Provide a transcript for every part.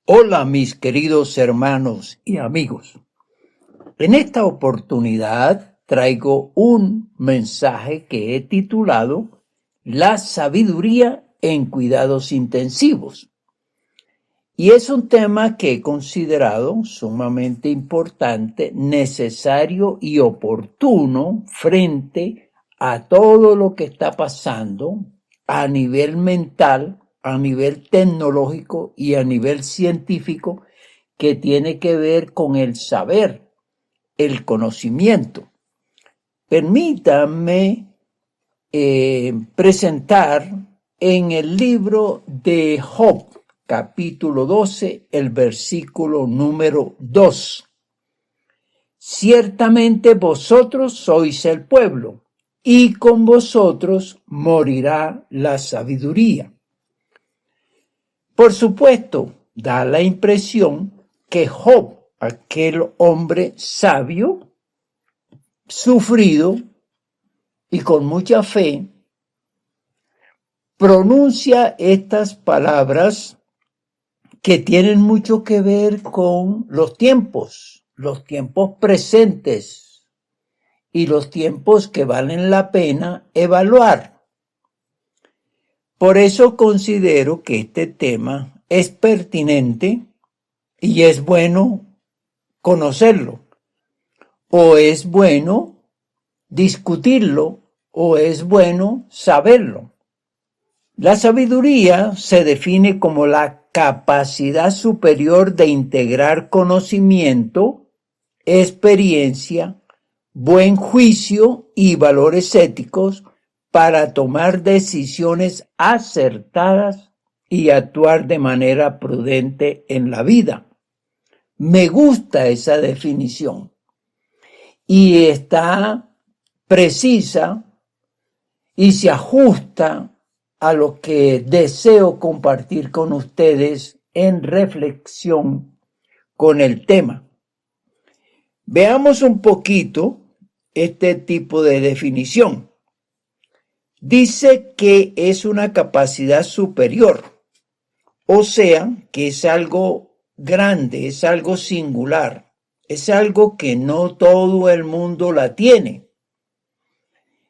Hola mis queridos hermanos y amigos. En esta oportunidad traigo un mensaje que he titulado La sabiduría en cuidados intensivos. Y es un tema que he considerado sumamente importante, necesario y oportuno frente a todo lo que está pasando a nivel mental, a nivel tecnológico y a nivel científico que tiene que ver con el saber, el conocimiento. Permítanme presentar en el libro de Job, capítulo 12, el versículo número 2. Ciertamente vosotros sois el pueblo, y con vosotros morirá la sabiduría. Por supuesto, da la impresión que Job, aquel hombre sabio, sufrido y con mucha fe, pronuncia estas palabras que tienen mucho que ver con los tiempos presentes y los tiempos que valen la pena evaluar. Por eso considero que este tema es pertinente y es bueno conocerlo, o es bueno discutirlo, o es bueno saberlo. La sabiduría se define como la capacidad superior de integrar conocimiento, experiencia, buen juicio y valores éticos para tomar decisiones acertadas y actuar de manera prudente en la vida. Me gusta esa definición y está precisa y se ajusta a lo que deseo compartir con ustedes en reflexión con el tema. Veamos un poquito este tipo de definición. Dice que es una capacidad superior, o sea, que es algo grande, es algo singular, es algo que no todo el mundo la tiene.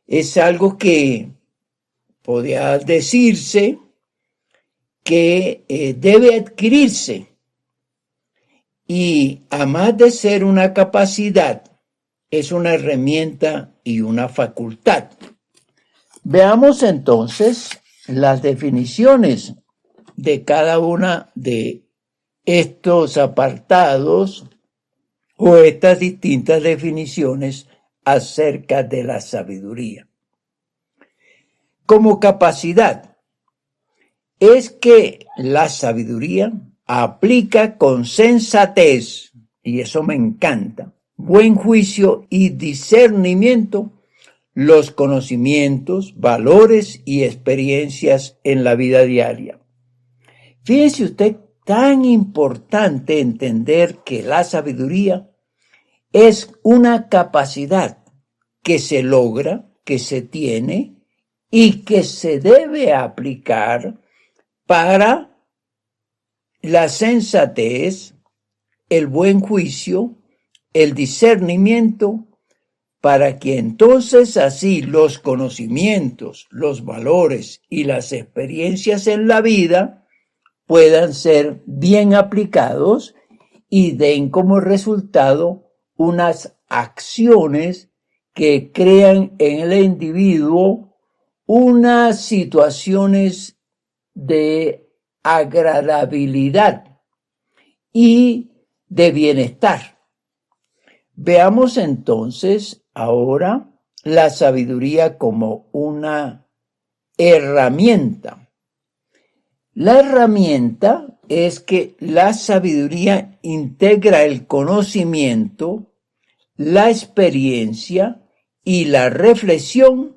Es algo que podría decirse que debe adquirirse. Y además de ser una capacidad, es una herramienta y una facultad. Veamos entonces las definiciones de cada una de estos apartados o estas distintas definiciones acerca de la sabiduría. Como capacidad, es que la sabiduría aplica con sensatez, y eso me encanta, buen juicio y discernimiento los conocimientos, valores y experiencias en la vida diaria. Fíjese usted, tan importante entender que la sabiduría es una capacidad que se logra, que se tiene y que se debe aplicar para la sensatez, el buen juicio, el discernimiento, para que entonces así los conocimientos, los valores y las experiencias en la vida puedan ser bien aplicados y den como resultado unas acciones que crean en el individuo unas situaciones de agradabilidad y de bienestar. Veamos entonces ahora la sabiduría como una herramienta. La herramienta es que la sabiduría integra el conocimiento, la experiencia y la reflexión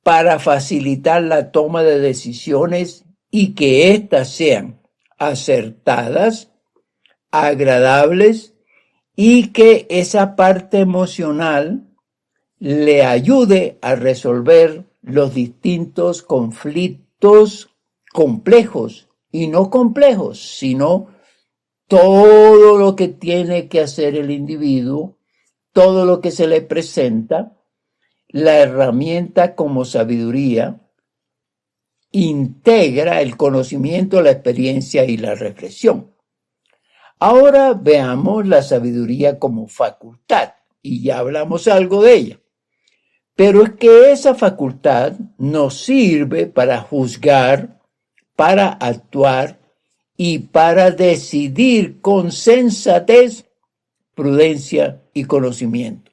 para facilitar la toma de decisiones y que éstas sean acertadas, agradables y que esa parte emocional le ayude a resolver los distintos conflictos complejos y no complejos, sino todo lo que tiene que hacer el individuo, todo lo que se le presenta, la herramienta como sabiduría integra el conocimiento, la experiencia y la reflexión. Ahora veamos la sabiduría como facultad, y ya hablamos algo de ella. Pero es que esa facultad nos sirve para juzgar, para actuar y para decidir con sensatez, prudencia y conocimiento.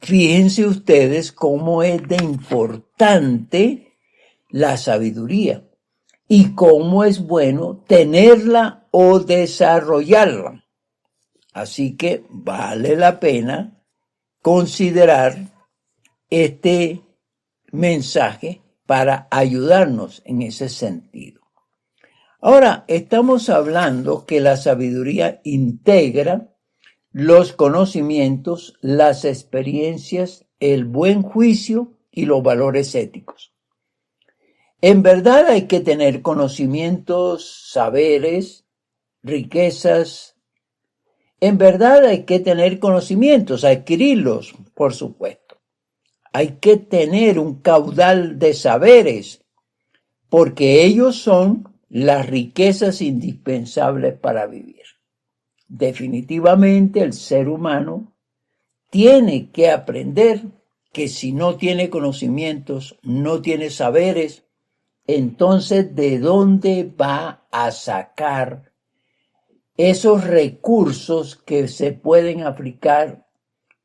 Fíjense ustedes cómo es de importante la sabiduría y cómo es bueno tenerla o desarrollarla. Así que vale la pena considerar este mensaje para ayudarnos en ese sentido. Ahora, estamos hablando que la sabiduría integra los conocimientos, las experiencias, el buen juicio y los valores éticos. En verdad hay que tener conocimientos, saberes, riquezas. En verdad hay que tener conocimientos, adquirirlos, por supuesto. Hay que tener un caudal de saberes, porque ellos son las riquezas indispensables para vivir. Definitivamente el ser humano tiene que aprender que si no tiene conocimientos, no tiene saberes, entonces ¿de dónde va a sacar esos recursos que se pueden aplicar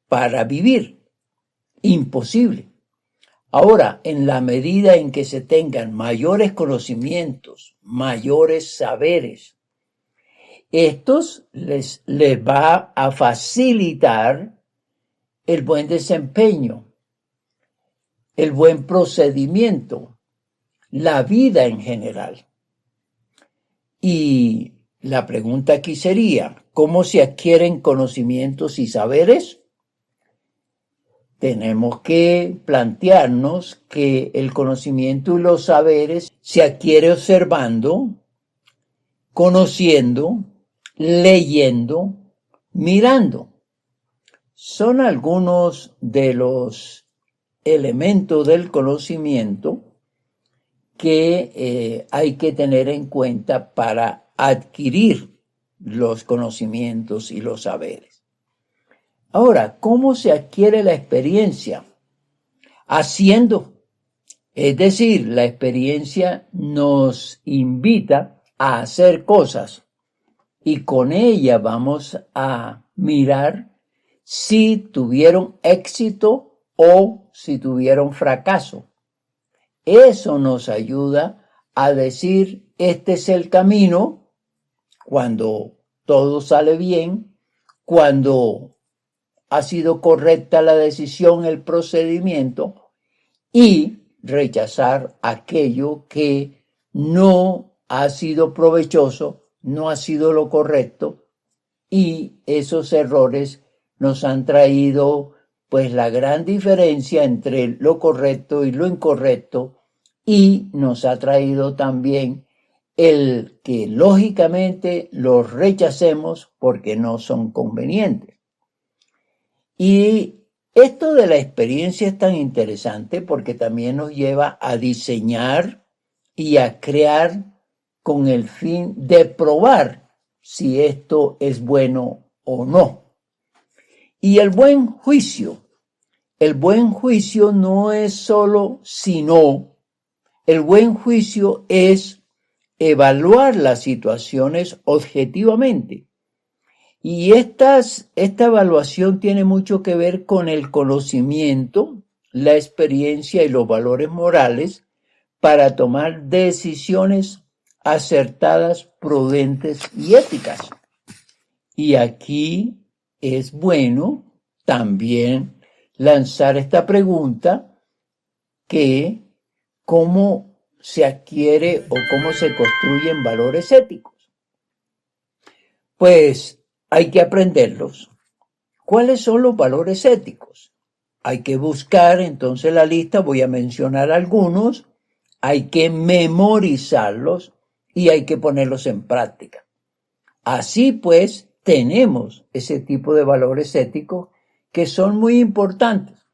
para vivir? Imposible. Ahora, en la medida en que se tengan mayores conocimientos, mayores saberes, estos les va a facilitar el buen desempeño, el buen procedimiento, la vida en general. Y la pregunta aquí sería, ¿cómo se adquieren conocimientos y saberes? Tenemos que plantearnos que el conocimiento y los saberes se adquiere observando, conociendo, leyendo, mirando. Son algunos de los elementos del conocimiento que hay que tener en cuenta para adquirir los conocimientos y los saberes. Ahora, ¿cómo se adquiere la experiencia? Haciendo. Es decir, la experiencia nos invita a hacer cosas y con ella vamos a mirar si tuvieron éxito o si tuvieron fracaso. Eso nos ayuda a decir, este es el camino, cuando todo sale bien, cuando ha sido correcta la decisión, el procedimiento, y rechazar aquello que no ha sido provechoso, no ha sido lo correcto, y esos errores nos han traído pues la gran diferencia entre lo correcto y lo incorrecto, y nos ha traído también el que lógicamente los rechacemos porque no son convenientes. Y esto de la experiencia es tan interesante porque también nos lleva a diseñar y a crear con el fin de probar si esto es bueno o no. Y el buen juicio no es solo sino, el buen juicio es evaluar las situaciones objetivamente. Y esta evaluación tiene mucho que ver con el conocimiento, la experiencia y los valores morales para tomar decisiones acertadas, prudentes y éticas. Y aquí es bueno también lanzar esta pregunta que ¿cómo se adquiere o cómo se construyen valores éticos? Pues hay que aprenderlos. ¿Cuáles son los valores éticos? Hay que buscar entonces la lista, voy a mencionar algunos, hay que memorizarlos y hay que ponerlos en práctica. Así pues, tenemos ese tipo de valores éticos que son muy importantes.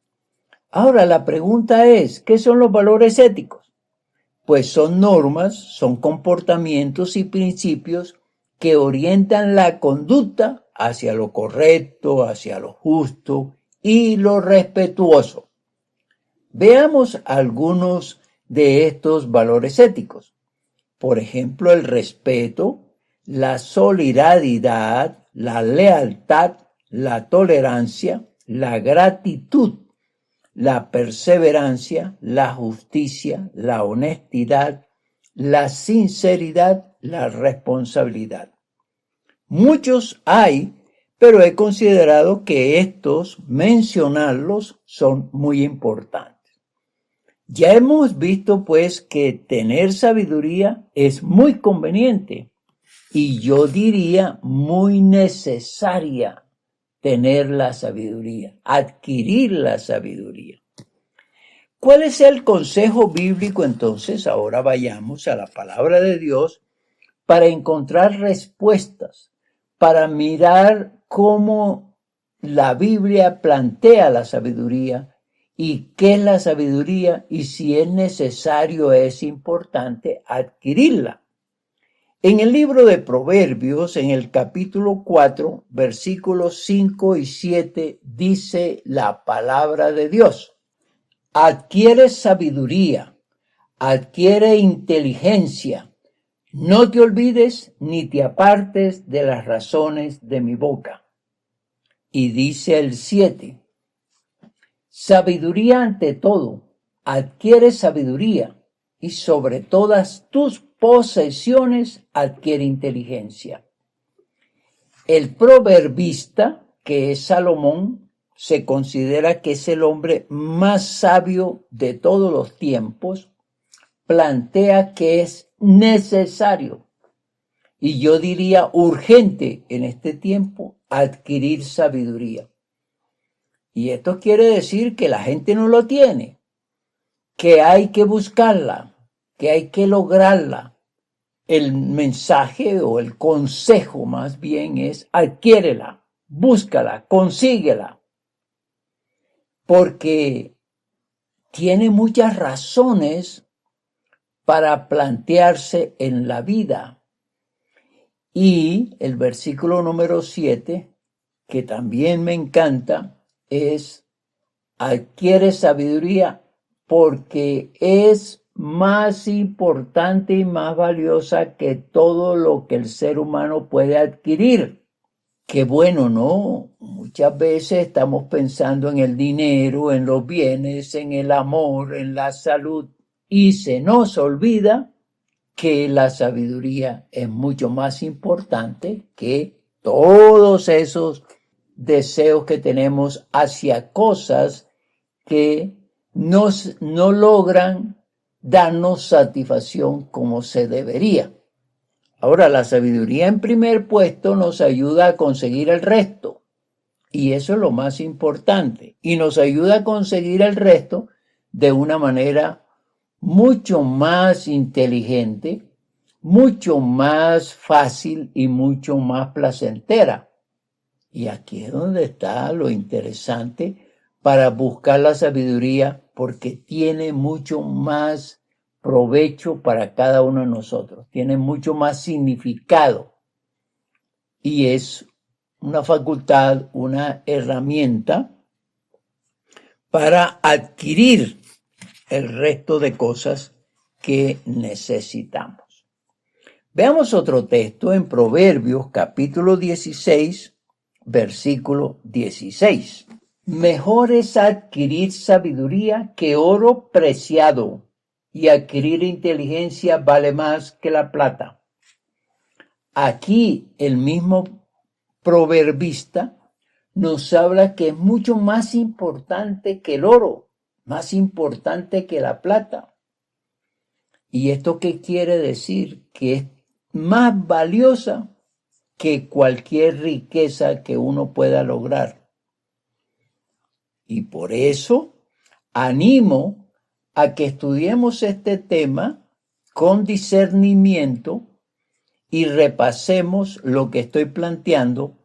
Ahora, la pregunta es, ¿qué son los valores éticos? Pues son normas, son comportamientos y principios que orientan la conducta hacia lo correcto, hacia lo justo y lo respetuoso. Veamos algunos de estos valores éticos. Por ejemplo, el respeto, la solidaridad, la lealtad, la tolerancia, la gratitud, la perseverancia, la justicia, la honestidad, la sinceridad, la responsabilidad. Muchos hay, pero he considerado que estos, mencionarlos, son muy importantes. Ya hemos visto pues que tener sabiduría es muy conveniente y yo diría muy necesaria tener la sabiduría, adquirir la sabiduría. ¿Cuál es el consejo bíblico entonces? Ahora vayamos a la palabra de Dios para encontrar respuestas, para mirar cómo la Biblia plantea la sabiduría y qué es la sabiduría y si es necesario, es importante adquirirla. En el libro de Proverbios, en el capítulo 4, versículos 5 y 7, dice la palabra de Dios. Adquiere sabiduría, adquiere inteligencia. No te olvides ni te apartes de las razones de mi boca. Y dice el 7, sabiduría ante todo, adquiere sabiduría y sobre todas tus posesiones adquiere inteligencia. El proverbista, que es Salomón, se considera que es el hombre más sabio de todos los tiempos, plantea que es necesario, y yo diría urgente en este tiempo, adquirir sabiduría. Y esto quiere decir que la gente no lo tiene, que hay que buscarla, que hay que lograrla. El mensaje o el consejo más bien es adquiérela, búscala, consíguela, porque tiene muchas razones para plantearse en la vida. Y el versículo número 7, que también me encanta, es adquiere sabiduría porque es más importante y más valiosa que todo lo que el ser humano puede adquirir. Qué bueno, ¿no? Muchas veces estamos pensando en el dinero, en los bienes, en el amor, en la salud, y se nos olvida que la sabiduría es mucho más importante que todos esos deseos que tenemos hacia cosas que no logran darnos satisfacción como se debería. Ahora, la sabiduría en primer puesto nos ayuda a conseguir el resto, y eso es lo más importante, y nos ayuda a conseguir el resto de una manera mucho más inteligente, mucho más fácil y mucho más placentera. Y aquí es donde está lo interesante para buscar la sabiduría, porque tiene mucho más provecho para cada uno de nosotros, tiene mucho más significado y es una facultad, una herramienta para adquirir el resto de cosas que necesitamos. Veamos otro texto en Proverbios capítulo 16, versículo 16. Mejor es adquirir sabiduría que oro preciado, y adquirir inteligencia vale más que la plata. Aquí el mismo proverbista nos habla que es mucho más importante que el oro, más importante que la plata. ¿Y esto qué quiere decir? Que es más valiosa que cualquier riqueza que uno pueda lograr. Y por eso animo a que estudiemos este tema con discernimiento y repasemos lo que estoy planteando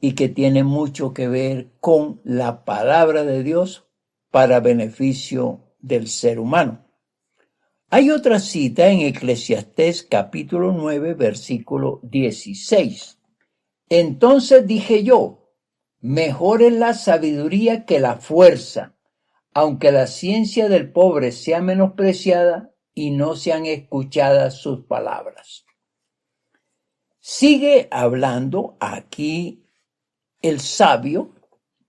y que tiene mucho que ver con la palabra de Dios para beneficio del ser humano. Hay otra cita en Eclesiastés capítulo 9, versículo 16. Entonces dije yo, mejor es la sabiduría que la fuerza, aunque la ciencia del pobre sea menospreciada y no sean escuchadas sus palabras. Sigue hablando aquí el sabio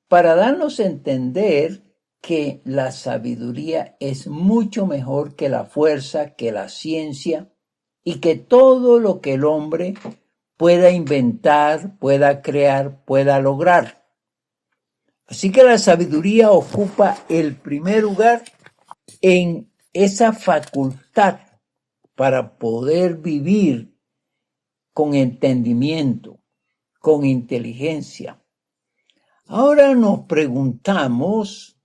para darnos a entender que la sabiduría es mucho mejor que la fuerza, que la ciencia y que todo lo que el hombre pueda inventar, pueda crear, pueda lograr. Así que la sabiduría ocupa el primer lugar en esa facultad para poder vivir con entendimiento, con inteligencia. Ahora nos preguntamos,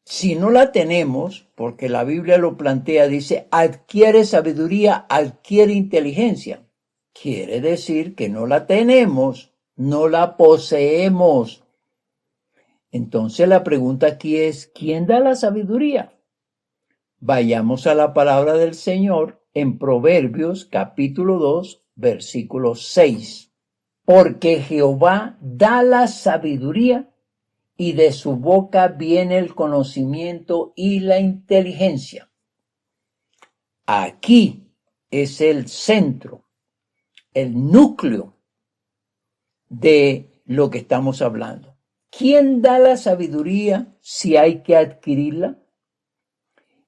si no la tenemos, porque la Biblia lo plantea, dice, adquiere sabiduría, adquiere inteligencia. Quiere decir que no la tenemos, no la poseemos. Entonces la pregunta aquí es, ¿quién da la sabiduría? Vayamos a la palabra del Señor en Proverbios capítulo 2, versículo 6. Porque Jehová da la sabiduría y de su boca viene el conocimiento y la inteligencia. Aquí es el centro, el núcleo de lo que estamos hablando. ¿Quién da la sabiduría si hay que adquirirla?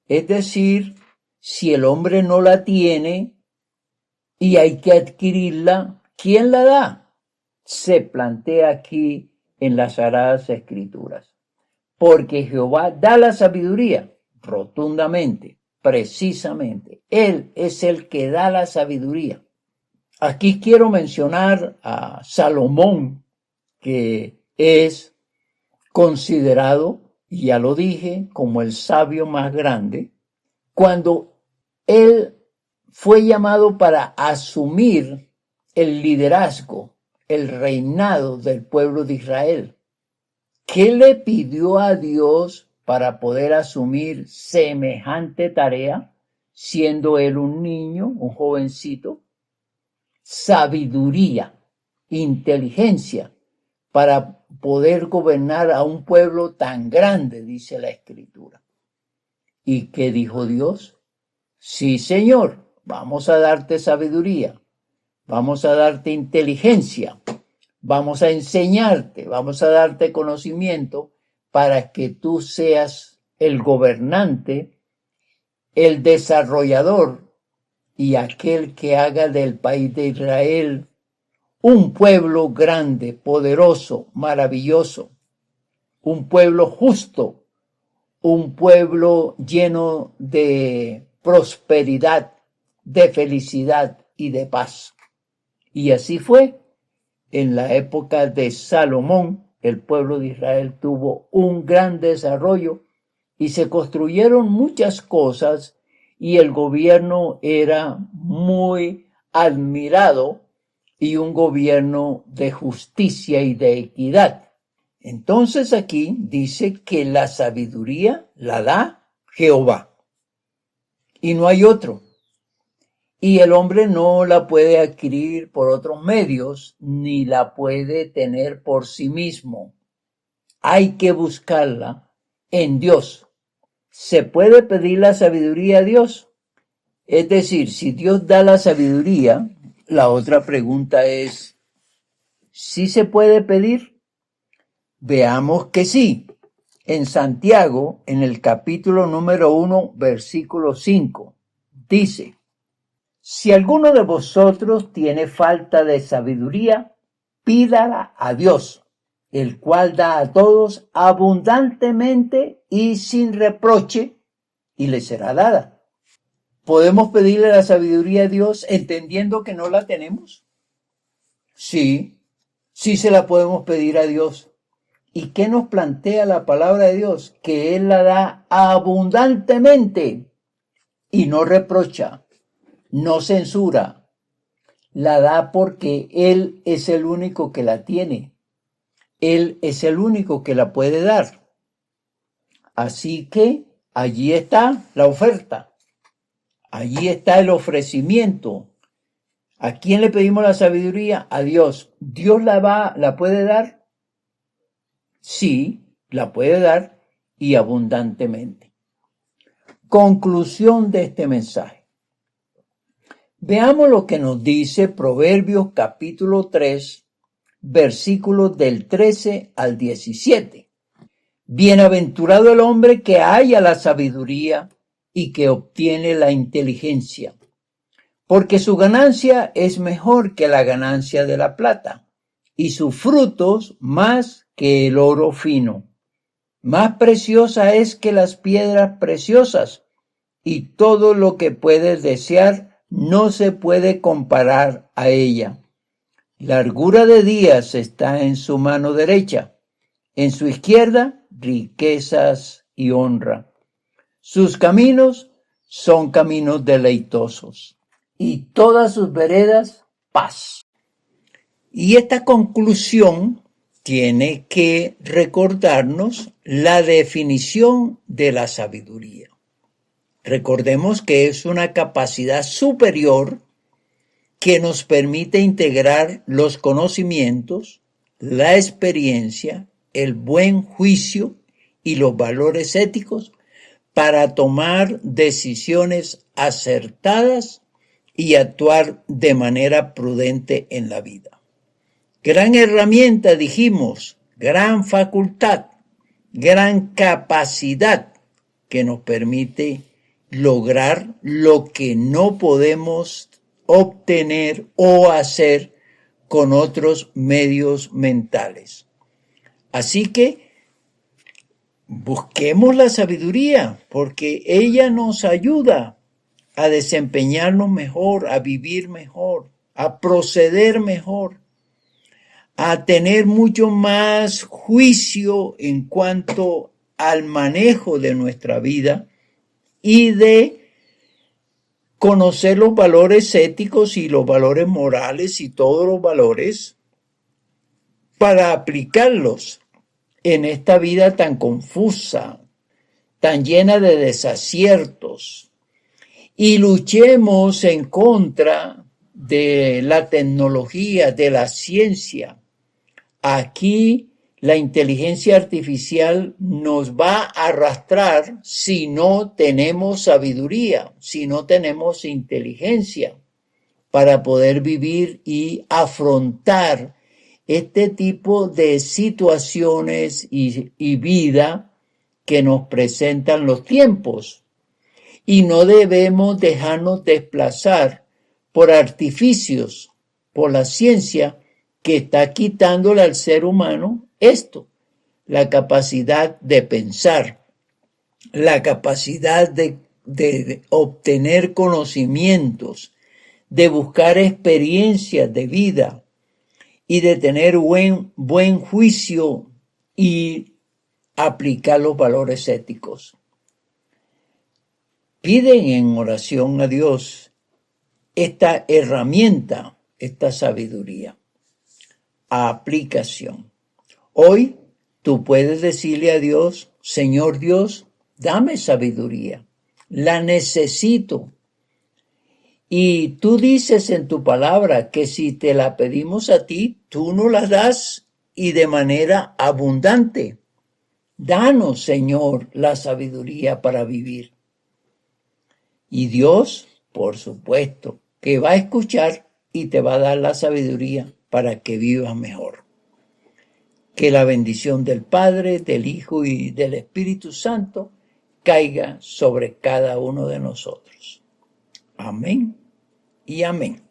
Es decir, si el hombre no la tiene y hay que adquirirla, ¿quién la da? Se plantea aquí en las Sagradas Escrituras. Porque Jehová da la sabiduría, rotundamente, precisamente. Él es el que da la sabiduría. Aquí quiero mencionar a Salomón, que es considerado, y ya lo dije, como el sabio más grande, cuando él fue llamado para asumir el liderazgo, el reinado del pueblo de Israel. ¿Qué le pidió a Dios para poder asumir semejante tarea, siendo él un niño, un jovencito? Sabiduría, inteligencia, para poder gobernar a un pueblo tan grande, dice la Escritura. ¿Y qué dijo Dios? Sí, Señor, vamos a darte sabiduría, vamos a darte inteligencia, vamos a enseñarte, vamos a darte conocimiento para que tú seas el gobernante, el desarrollador y aquel que haga del país de Israel un pueblo grande, poderoso, maravilloso, un pueblo justo, un pueblo lleno de prosperidad, de felicidad y de paz. Y así fue. En la época de Salomón, el pueblo de Israel tuvo un gran desarrollo y se construyeron muchas cosas y el gobierno era muy admirado y un gobierno de justicia y de equidad. Entonces aquí dice que la sabiduría la da Jehová y no hay otro. Y el hombre no la puede adquirir por otros medios, ni la puede tener por sí mismo. Hay que buscarla en Dios. ¿Se puede pedir la sabiduría a Dios? Es decir, si Dios da la sabiduría, la otra pregunta es, ¿sí se puede pedir? Veamos que sí. En Santiago, en el capítulo número 1, versículo 5, dice, si alguno de vosotros tiene falta de sabiduría, pídala a Dios, el cual da a todos abundantemente y sin reproche, y le será dada. ¿Podemos pedirle la sabiduría a Dios entendiendo que no la tenemos? Sí, sí se la podemos pedir a Dios. ¿Y qué nos plantea la palabra de Dios? Que Él la da abundantemente y no reprocha, no censura, la da porque Él es el único que la tiene. Él es el único que la puede dar. Así que allí está la oferta. Allí está el ofrecimiento. ¿A quién le pedimos la sabiduría? A Dios. ¿Dios la puede dar? Sí, la puede dar y abundantemente. Conclusión de este mensaje. Veamos lo que nos dice Proverbios capítulo 3, versículos del 13 al 17. Bienaventurado el hombre que halla la sabiduría y que obtiene la inteligencia, porque su ganancia es mejor que la ganancia de la plata, y sus frutos más que el oro fino. Más preciosa es que las piedras preciosas, y todo lo que puedes desear no se puede comparar a ella. Largura de días está en su mano derecha, en su izquierda riquezas y honra. Sus caminos son caminos deleitosos, y todas sus veredas paz. Y esta conclusión tiene que recordarnos la definición de la sabiduría. Recordemos que es una capacidad superior que nos permite integrar los conocimientos, la experiencia, el buen juicio y los valores éticos para tomar decisiones acertadas y actuar de manera prudente en la vida. Gran herramienta, dijimos, gran facultad, gran capacidad que nos permite lograr lo que no podemos obtener o hacer con otros medios mentales. Así que busquemos la sabiduría, porque ella nos ayuda a desempeñarnos mejor, a vivir mejor, a proceder mejor, a tener mucho más juicio en cuanto al manejo de nuestra vida y de conocer los valores éticos y los valores morales y todos los valores para aplicarlos en esta vida tan confusa, tan llena de desaciertos, y luchemos en contra de la tecnología, de la ciencia. Aquí la inteligencia artificial nos va a arrastrar si no tenemos sabiduría, si no tenemos inteligencia para poder vivir y afrontar este tipo de situaciones y vida que nos presentan los tiempos. Y no debemos dejarnos desplazar por artificios, por la ciencia que está quitándole al ser humano esto, la capacidad de pensar, la capacidad de obtener conocimientos, de buscar experiencias de vida y de tener buen juicio y aplicar los valores éticos. Piden en oración a Dios esta herramienta, esta sabiduría. Aplicación. Hoy tú puedes decirle a Dios, Señor Dios, dame sabiduría, la necesito. Y tú dices en tu palabra que si te la pedimos a ti, tú nos la das y de manera abundante. Danos, Señor, la sabiduría para vivir. Y Dios, por supuesto, que va a escuchar y te va a dar la sabiduría para que vivas mejor. Que la bendición del Padre, del Hijo y del Espíritu Santo caiga sobre cada uno de nosotros. Amén y amén.